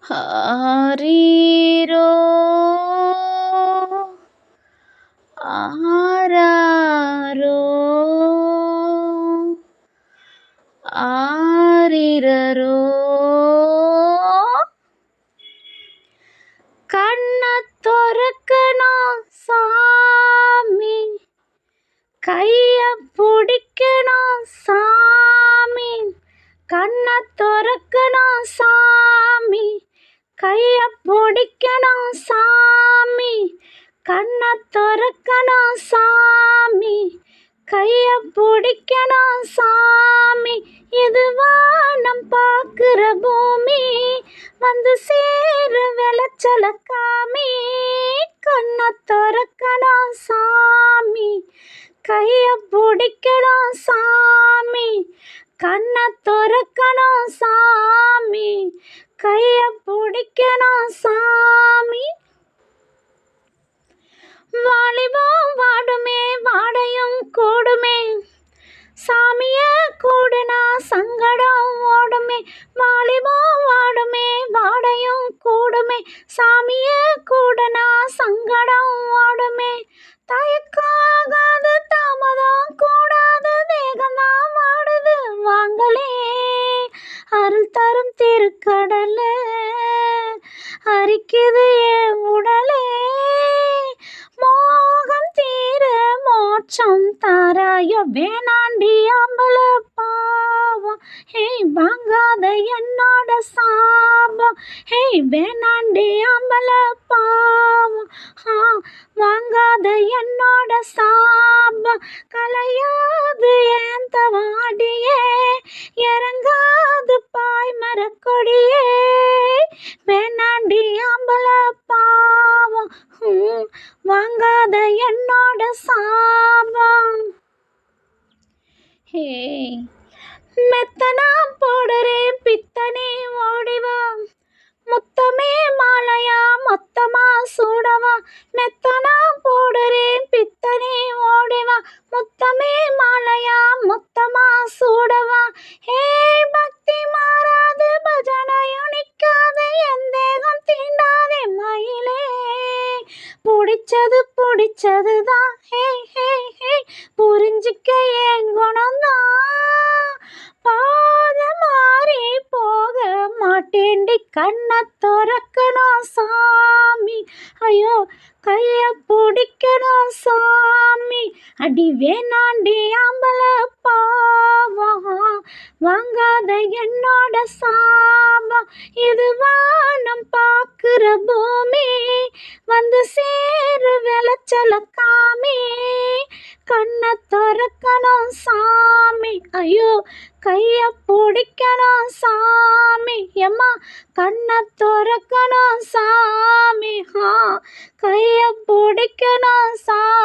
ஆரீரோ ஆராரோ ஆரிரரோ கண்ணை துறக்கணும் சாமி, கைய பிடிக்கணும் சாமி, கண்ணை துறக்கணும் சாமி, கைய பிடிக்கணும் சாமி, கண்ணை துறக்கணும் சாமி, கைய பிடிக்கணும் சாமி. இது வானம் பார்க்கிற பூமி, வந்து சேர விளைச்சல காமி, கண்ணை துறக்கணும் சாமி, கைய பிடிக்கணும் சாமி, கண்ணை துறக்கணும் சாமி, கைய பிடிக்கணும் சாமி. வாலிபம் வாடுமே வாடையும் கூடுமே, சாமிய கூடுனா சங்கடம் ஓடுமே. வாலிபம் வாடுமே வாடையும் கூடுமே, சாமிய கூடுனா சங்கடம் ஓடுமே. தயக்காகாது தாமதம் கூடாது, தேகந்தான் வாடுது வாங்களே. அருள் தரும் திருக்கடல அரிக்குது என் உடலே, மோகம் தீர மோட்சம் தாராயோ வேணாண்டி அம்பல பாவம். ஹே வாங்காத என்னோட சாபம், ஹே வேணாண்டி அம்பல பாவம். வாங்காத என்னோட சாபம், கலையாது ஏன் தவாடியே, இறங்காது பாய் மரக்கொடியே, வேணாண்டி அம்பல பாவம். வாங்காத என்னோட சாபம். ஹே மெத்தனா போடுறேன் பித்தனே ஓடிவா, முத்தமே மாலையா மொத்தமா சூடவா. மெத்தனா போடுறேன் பித்தனே ஓடிவா, முத்தமே மாலையா மொத்தமா சூடவா. ஹே பக்தி மாறாது பஜனையும் நிற்காது, என் தேகம் தீண்டாதே மயிலே, பிடிச்சதுதான். ஹே ஹே ஹே புரிஞ்சிக்க என் குணம்தான், பாத மாறி போக மாட்டேண்டி, கண்ணை துறக்கணும் சாமி, ஐயோ கைய பிடிக்கணும் சாமி. அடி வேணாண்டி அம்பல பாவம், வாங்காத என்னோட சாபம். இது வானம் பார்க்கிற பூமி, வந்து சேர விளைச்சல காமி, கண்ணை துறக்கணும் சாமி, ஐயோ கைய பிடிக்கணும் சாமி. எம்மா கண்ணை துறக்கணும் சாமி, கைய பிடிக்கணும் சாமி.